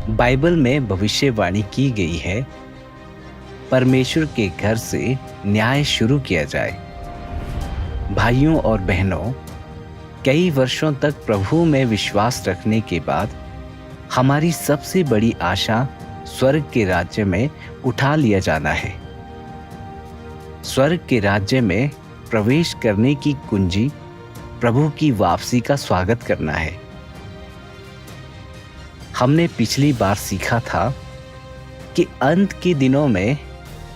Bible में भविष्यवाणी की गई है, परमेश्वर के घर से न्याय शुरू किया जाए। भाइयों और बहनों, कई वर्षों तक प्रभु में विश्वास रखने के बाद हमारी सबसे बड़ी आशा स्वर्ग के राज्य में उठा लिया जाना है। स्वर्ग के राज्य में प्रवेश करने की कुंजी प्रभु की वापसी का स्वागत करना है। हमने पिछली बार सीखा था कि अंत के दिनों में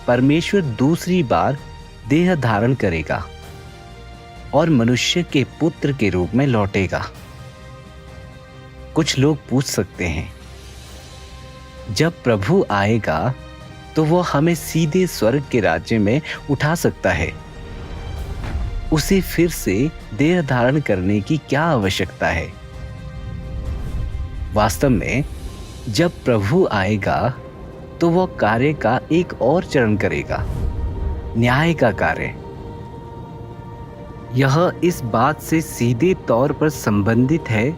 परमेश्वर दूसरी बार देह धारण करेगा और मनुष्य के पुत्र के रूप में लौटेगा। कुछ लोग पूछ सकते हैं, जब प्रभु आएगा तो वो हमें सीधे स्वर्ग के राज्य में उठा सकता है। उसे फिर से देह धारण करने की क्या आवश्यकता है? वास्तव में जब प्रभु आएगा तो वह कार्य का एक और चरण करेगा, न्याय का कार्य। यह इस बात से सीधे तौर पर संबंधित है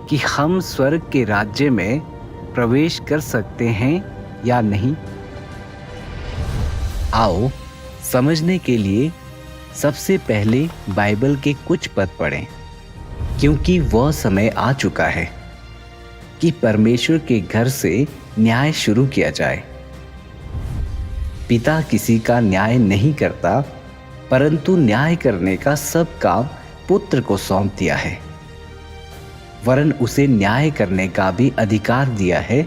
कि हम स्वर्ग के राज्य में प्रवेश कर सकते हैं या नहीं। आओ समझने के लिए सबसे पहले बाइबल के कुछ पद पढ़ें, क्योंकि वह समय आ चुका है कि परमेश्वर के घर से न्याय शुरू किया जाए। पिता किसी का न्याय नहीं करता, परंतु न्याय करने का सब काम पुत्र को सौंप दिया है। वरन उसे न्याय करने का भी अधिकार दिया है,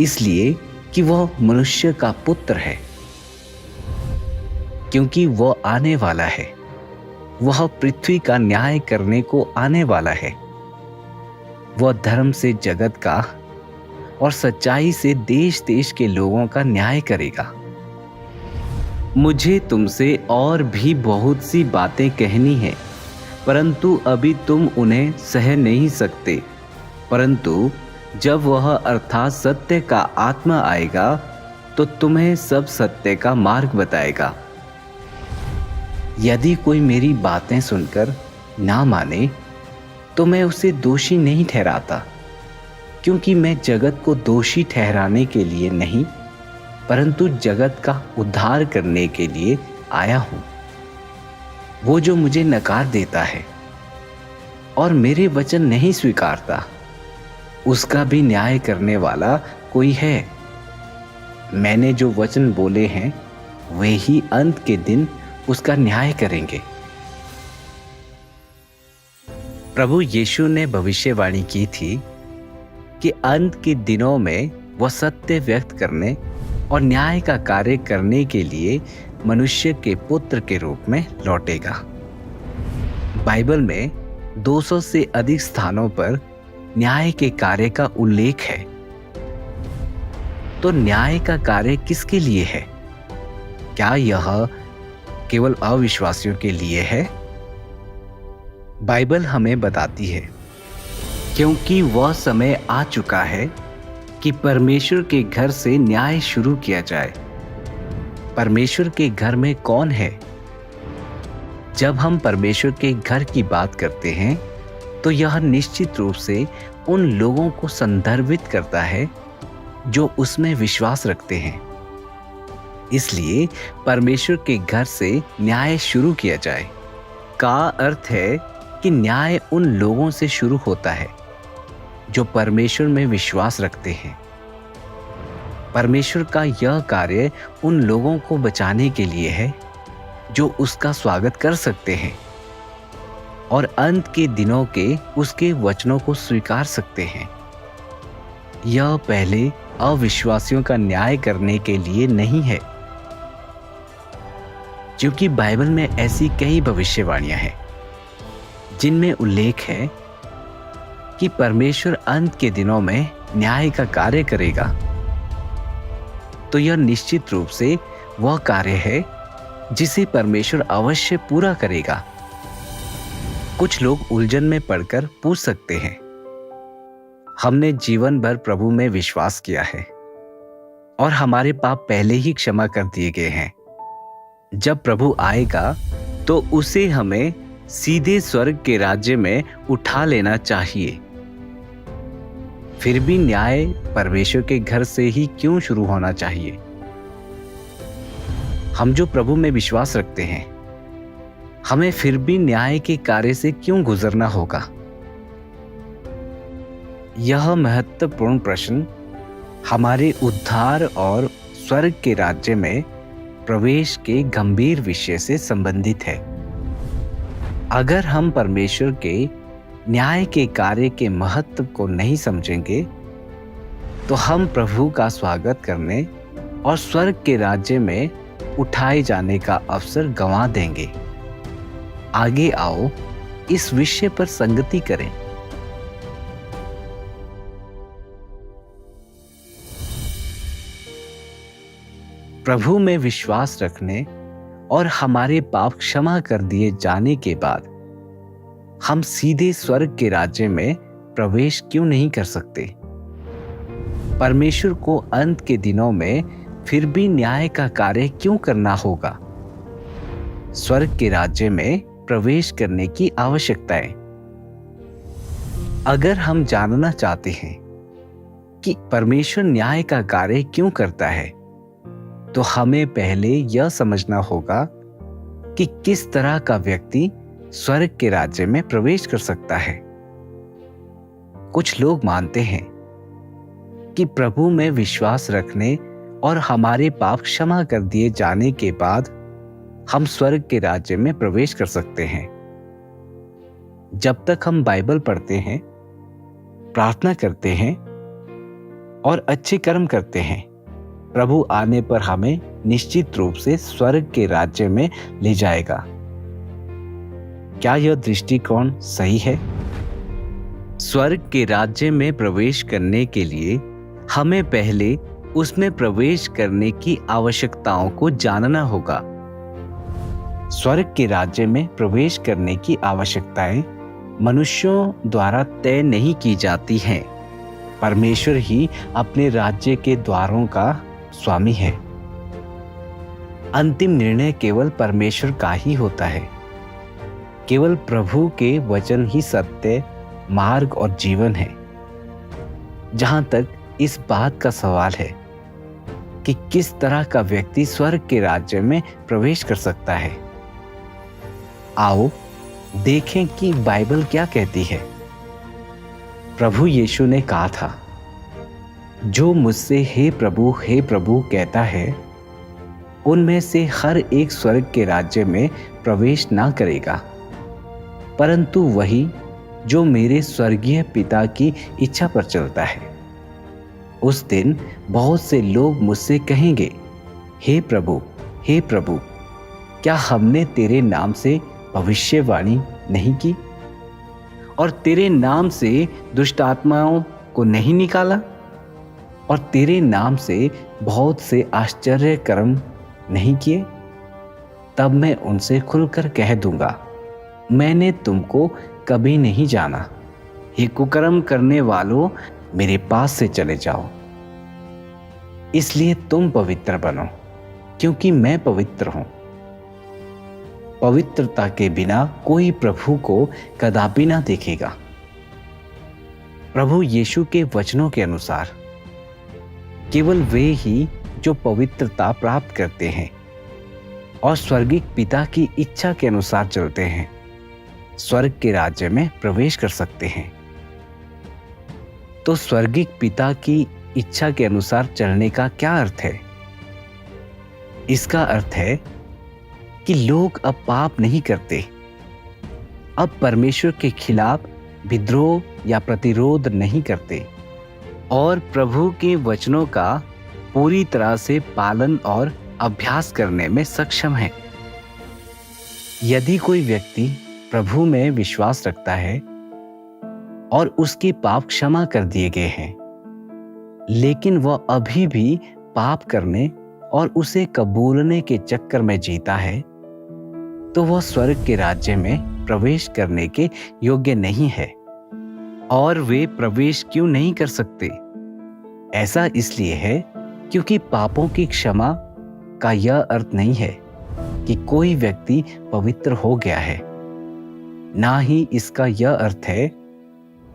इसलिए कि वह मनुष्य का पुत्र है। क्योंकि वह आने वाला है, वह पृथ्वी का न्याय करने को आने वाला है। वह धर्म से जगत का और सच्चाई से देश देश के लोगों का न्याय करेगा। मुझे तुमसे और भी बहुत सी बातें कहनी है, परंतु अभी तुम उन्हें सह नहीं सकते। परंतु जब वह अर्थात सत्य का आत्मा आएगा तो तुम्हें सब सत्य का मार्ग बताएगा। यदि कोई मेरी बातें सुनकर ना माने तो मैं उसे दोषी नहीं ठहराता, क्योंकि मैं जगत को दोषी ठहराने के लिए नहीं, परंतु जगत का उद्धार करने के लिए आया हूं। वो जो मुझे नकार देता है और मेरे वचन नहीं स्वीकारता, उसका भी न्याय करने वाला कोई है। मैंने जो वचन बोले हैं वे ही अंत के दिन उसका न्याय करेंगे। प्रभु यीशु ने भविष्यवाणी की थी कि अंत के दिनों में वह सत्य व्यक्त करने और न्याय का कार्य करने के लिए मनुष्य के पुत्र के रूप में लौटेगा। बाइबल में 200 से अधिक स्थानों पर न्याय के कार्य का उल्लेख है। तो न्याय का कार्य किसके लिए है? क्या यह केवल अविश्वासियों के लिए है? बाइबल हमें बताती है, क्योंकि वह समय आ चुका है कि परमेश्वर के घर से न्याय शुरू किया जाए। परमेश्वर के घर में कौन है? जब हम परमेश्वर के घर की बात करते हैं तो यह निश्चित रूप से उन लोगों को संदर्भित करता है जो उसमें विश्वास रखते हैं। इसलिए परमेश्वर के घर से न्याय शुरू किया जाए का अर्थ है कि न्याय उन लोगों से शुरू होता है जो परमेश्वर में विश्वास रखते हैं। परमेश्वर का यह कार्य उन लोगों को बचाने के लिए है जो उसका स्वागत कर सकते हैं और अंत के दिनों के उसके वचनों को स्वीकार सकते हैं। यह पहले अविश्वासियों का न्याय करने के लिए नहीं है, क्योंकि बाइबल में ऐसी कई भविष्यवाणियां हैं जिनमें उल्लेख है कि परमेश्वर अंत के दिनों में न्याय का कार्य करेगा। तो यह निश्चित रूप से वह कार्य है जिसे परमेश्वर अवश्य पूरा करेगा। कुछ लोग उलझन में पड़कर पूछ सकते हैं, हमने जीवन भर प्रभु में विश्वास किया है और हमारे पाप पहले ही क्षमा कर दिए गए हैं। जब प्रभु आएगा तो उसे हमें सीधे स्वर्ग के राज्य में उठा लेना चाहिए। फिर भी न्याय परमेश्वर के घर से ही क्यों शुरू होना चाहिए? हम जो प्रभु में विश्वास रखते हैं, हमें फिर भी न्याय के कार्य से क्यों गुजरना होगा? यह महत्वपूर्ण प्रश्न हमारे उद्धार और स्वर्ग के राज्य में प्रवेश के गंभीर विषय से संबंधित है। अगर हम परमेश्वर के न्याय के कार्य के महत्व को नहीं समझेंगे, तो हम प्रभु का स्वागत करने और स्वर्ग के राज्य में उठाए जाने का अवसर गंवा देंगे। आगे आओ इस विषय पर संगति करें। प्रभु में विश्वास रखने और हमारे पाप क्षमा कर दिए जाने के बाद हम सीधे स्वर्ग के राज्य में प्रवेश क्यों नहीं कर सकते? परमेश्वर को अंत के दिनों में फिर भी न्याय का कार्य क्यों करना होगा? स्वर्ग के राज्य में प्रवेश करने की आवश्यकता है। अगर हम जानना चाहते हैं कि परमेश्वर न्याय का कार्य क्यों करता है, तो हमें पहले यह समझना होगा कि किस तरह का व्यक्ति स्वर्ग के राज्य में प्रवेश कर सकता है। कुछ लोग मानते हैं कि प्रभु में विश्वास रखने और हमारे पाप क्षमा कर दिए जाने के बाद हम स्वर्ग के राज्य में प्रवेश कर सकते हैं। जब तक हम बाइबल पढ़ते हैं, प्रार्थना करते हैं और अच्छे कर्म करते हैं, प्रभु आने पर हमें निश्चित रूप से स्वर्ग के राज्य में ले जाएगा। क्या यह दृष्टिकोण सही है? स्वर्ग के राज्य में प्रवेश करने के लिए हमें पहले उसमें प्रवेश करने की आवश्यकताओं को जानना होगा। स्वर्ग के राज्य में प्रवेश करने की आवश्यकताएं मनुष्यों द्वारा तय नहीं की जाती हैं। परमेश्वर ही अपने राज्य के द्वारों का स्वामी है। अंतिम निर्णय केवल परमेश्वर का ही होता है। केवल प्रभु के वचन ही सत्य, मार्ग और जीवन है। जहां तक इस बात का सवाल है कि किस तरह का व्यक्ति स्वर्ग के राज्य में प्रवेश कर सकता है, आओ देखें कि बाइबल क्या कहती है। प्रभु यीशु ने कहा था, जो मुझसे हे प्रभु कहता है, उनमें से हर एक स्वर्ग के राज्य में प्रवेश ना करेगा, परंतु वही जो मेरे स्वर्गीय पिता की इच्छा पर चलता है। उस दिन बहुत से लोग मुझसे कहेंगे, हे प्रभु, क्या हमने तेरे नाम से भविष्यवाणी नहीं की और तेरे नाम से दुष्ट आत्माओं को नहीं निकाला और तेरे नाम से बहुत से आश्चर्य कर्म नहीं किए? तब मैं उनसे खुलकर कह दूंगा, मैंने तुमको कभी नहीं जाना। हे कुकर्म करने वालों, मेरे पास से चले जाओ। इसलिए तुम पवित्र बनो, क्योंकि मैं पवित्र हूं। पवित्रता के बिना कोई प्रभु को कदापि ना देखेगा। प्रभु यीशु के वचनों के अनुसार केवल वे ही जो पवित्रता प्राप्त करते हैं और स्वर्गिक पिता की इच्छा के अनुसार चलते हैं, स्वर्ग के राज्य में प्रवेश कर सकते हैं। तो स्वर्गिक पिता की इच्छा के अनुसार चलने का क्या अर्थ है? इसका अर्थ है कि लोग अब पाप नहीं करते, अब परमेश्वर के खिलाफ विद्रोह या प्रतिरोध नहीं करते और प्रभु के वचनों का पूरी तरह से पालन और अभ्यास करने में सक्षम है। यदि कोई व्यक्ति प्रभु में विश्वास रखता है और उसके पाप क्षमा कर दिए गए हैं, लेकिन वह अभी भी पाप करने और उसे कबूलने के चक्कर में जीता है, तो वह स्वर्ग के राज्य में प्रवेश करने के योग्य नहीं है। और वे प्रवेश क्यों नहीं कर सकते? ऐसा इसलिए है क्योंकि पापों की क्षमा का यह अर्थ नहीं है कि कोई व्यक्ति पवित्र हो गया है। ना ही इसका यह अर्थ है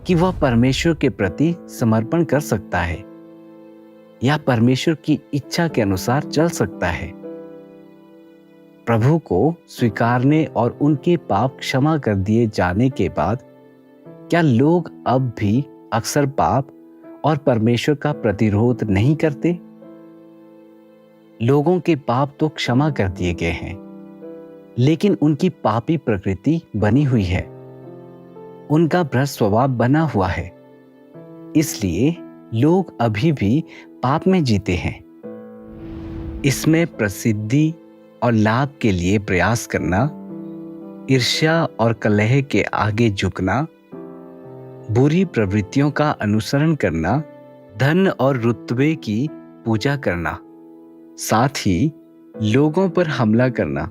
कि वह परमेश्वर के प्रति समर्पण कर सकता है या परमेश्वर की इच्छा के अनुसार चल सकता है। प्रभु को स्वीकारने और उनके पाप क्षमा कर दिए जाने के बाद क्या लोग अब भी अक्सर पाप और परमेश्वर का प्रतिरोध नहीं करते? लोगों के पाप तो क्षमा कर दिए गए हैं, लेकिन उनकी पापी प्रकृति बनी हुई है, उनका भ्रष्ट स्वभाव बना हुआ है। इसलिए लोग अभी भी पाप में जीते हैं। इसमें प्रसिद्धि और लाभ के लिए प्रयास करना, ईर्ष्या और कलह के आगे झुकना, बुरी प्रवृत्तियों का अनुसरण करना, धन और रुतबे की पूजा करना, साथ ही लोगों पर हमला करना,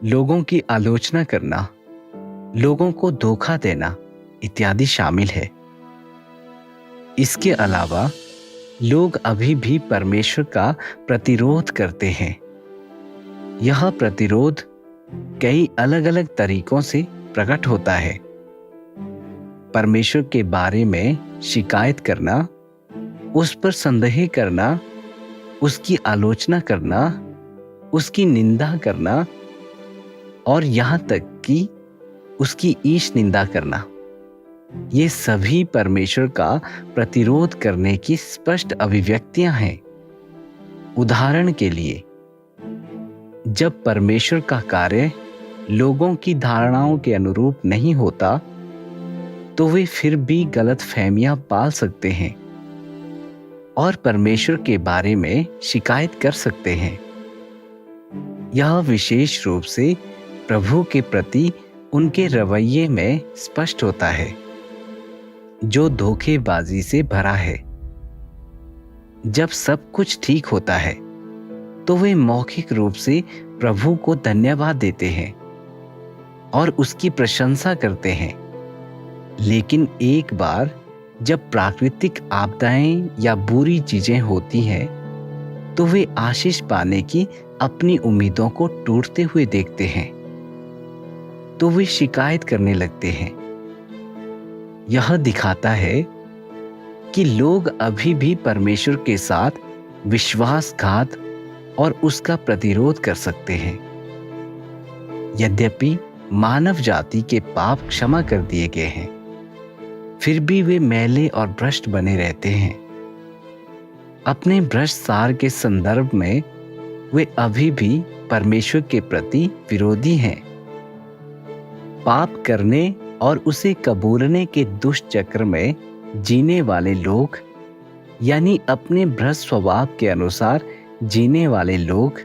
लोगों की आलोचना करना, लोगों को धोखा देना इत्यादि शामिल है। इसके अलावा लोग अभी भी परमेश्वर का प्रतिरोध करते हैं। यह प्रतिरोध कई अलग अलग तरीकों से प्रकट होता है। परमेश्वर के बारे में शिकायत करना, उस पर संदेह करना, उसकी आलोचना करना, उसकी निंदा करना और यहाँ तक कि उसकी ईश निंदा करना, ये सभी परमेश्वर का प्रतिरोध करने की स्पष्ट अभिव्यक्तियां हैं। उदाहरण के लिए, जब परमेश्वर का कार्य लोगों की धारणाओं के अनुरूप नहीं होता तो वे फिर भी गलत फहमियां पाल सकते हैं और परमेश्वर के बारे में शिकायत कर सकते हैं। यह विशेष रूप से प्रभु के प्रति उनके रवैये में स्पष्ट होता है, जो धोखेबाजी से भरा है। जब सब कुछ ठीक होता है तो वे मौखिक रूप से प्रभु को धन्यवाद देते हैं और उसकी प्रशंसा करते हैं, लेकिन एक बार जब प्राकृतिक आपदाएं या बुरी चीजें होती हैं तो वे आशीष पाने की अपनी उम्मीदों को टूटते हुए देखते हैं तो वे शिकायत करने लगते हैं। यह दिखाता है कि लोग अभी भी परमेश्वर के साथ विश्वासघात और उसका प्रतिरोध कर सकते हैं। यद्यपि मानव जाति के पाप क्षमा कर दिए गए हैं, फिर भी वे मैले और भ्रष्ट बने रहते हैं। अपने भ्रष्ट सार के संदर्भ में वे अभी भी परमेश्वर के प्रति विरोधी हैं। पाप करने और उसे कबूलने के दुष्ट चक्र में जीने वाले लोग, यानी अपने भ्रष्ट स्वभाव के अनुसार जीने वाले लोग,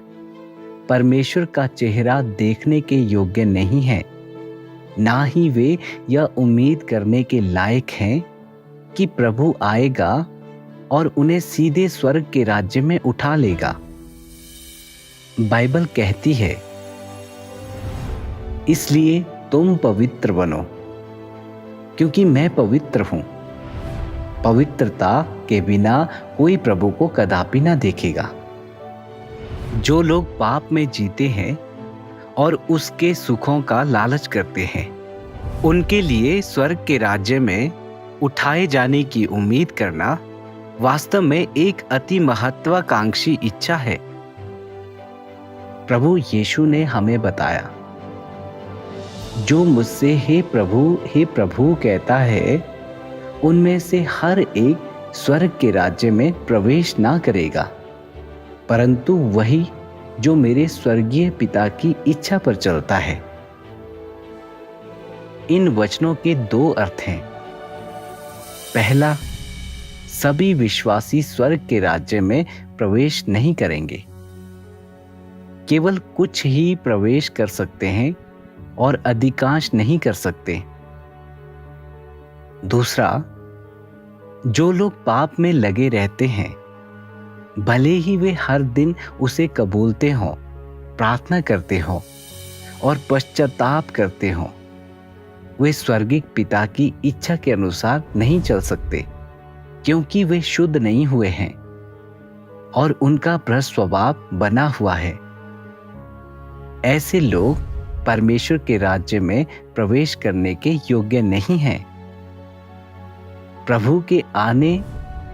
परमेश्वर का चेहरा देखने के योग्य नहीं हैं। ना ही वे यह उम्मीद करने के लायक हैं कि प्रभु आएगा और उन्हें सीधे स्वर्ग के राज्य में उठा लेगा। बाइबल कहती है, इसलिए तुम पवित्र बनो, क्योंकि मैं पवित्र हूं। पवित्रता के बिना कोई प्रभु को कदापि ना देखेगा। जो लोग पाप में जीते हैं और उसके सुखों का लालच करते हैं, उनके लिए स्वर्ग के राज्य में उठाए जाने की उम्मीद करना वास्तव में एक अति महत्वाकांक्षी इच्छा है। प्रभु यीशु ने हमें बताया, जो मुझसे हे प्रभु कहता है, उनमें से हर एक स्वर्ग के राज्य में प्रवेश ना करेगा, परंतु वही जो मेरे स्वर्गीय पिता की इच्छा पर चलता है। इन वचनों के दो अर्थ हैं। पहला, सभी विश्वासी स्वर्ग के राज्य में प्रवेश नहीं करेंगे, केवल कुछ ही प्रवेश कर सकते हैं और अधिकांश नहीं कर सकते। दूसरा, जो लोग पाप में लगे रहते हैं, भले ही वे हर दिन उसे कबूलते हों, प्रार्थना करते हों और पश्चाताप करते हों, वे स्वर्गीय पिता की इच्छा के अनुसार नहीं चल सकते, क्योंकि वे शुद्ध नहीं हुए हैं और उनका भ्रष्ट स्वभाव बना हुआ है। ऐसे लोग परमेश्वर के राज्य में प्रवेश करने के योग्य नहीं हैं। प्रभु के आने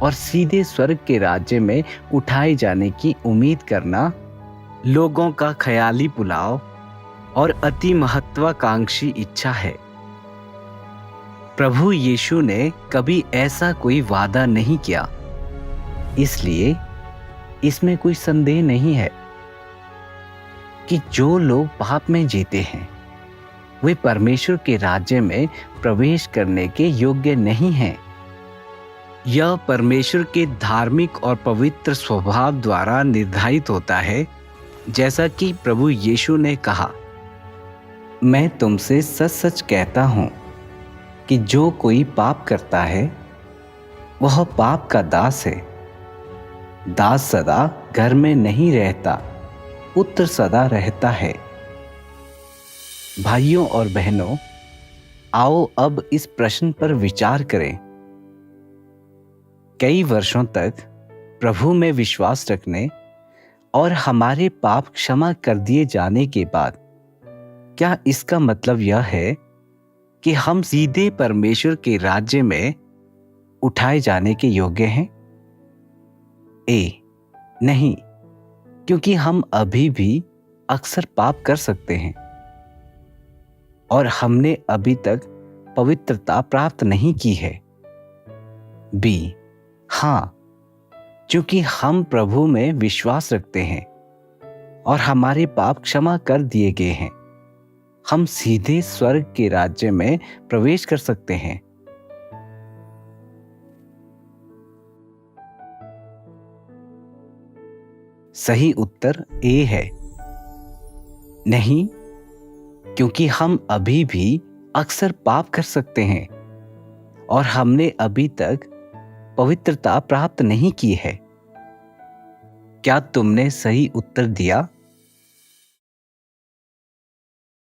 और सीधे स्वर्ग के राज्य में उठाए जाने की उम्मीद करना लोगों का ख्याली पुलाव और अति महत्वाकांक्षी इच्छा है। प्रभु यीशु ने कभी ऐसा कोई वादा नहीं किया, इसलिए इसमें कोई संदेह नहीं है कि जो लोग पाप में जीते हैं वे परमेश्वर के राज्य में प्रवेश करने के योग्य नहीं हैं। यह परमेश्वर के धार्मिक और पवित्र स्वभाव द्वारा निर्धारित होता है, जैसा कि प्रभु यीशु ने कहा, मैं तुमसे सच सच कहता हूं कि जो कोई पाप करता है वह पाप का दास है। दास सदा घर में नहीं रहता, पुत्र सदा रहता है। भाइयों और बहनों, आओ अब इस प्रश्न पर विचार करें। कई वर्षों तक प्रभु में विश्वास रखने और हमारे पाप क्षमा कर दिए जाने के बाद क्या इसका मतलब यह है कि हम सीधे परमेश्वर के राज्य में उठाए जाने के योग्य हैं? नहीं, क्योंकि हम अभी भी अक्सर पाप कर सकते हैं और हमने अभी तक पवित्रता प्राप्त नहीं की है। हाँ, क्योंकि हम प्रभु में विश्वास रखते हैं और हमारे पाप क्षमा कर दिए गए हैं, हम सीधे स्वर्ग के राज्य में प्रवेश कर सकते हैं। सही उत्तर ए है। नहीं, क्योंकि हम अभी भी अक्सर पाप कर सकते हैं और हमने अभी तक पवित्रता प्राप्त नहीं की है। क्या तुमने सही उत्तर दिया?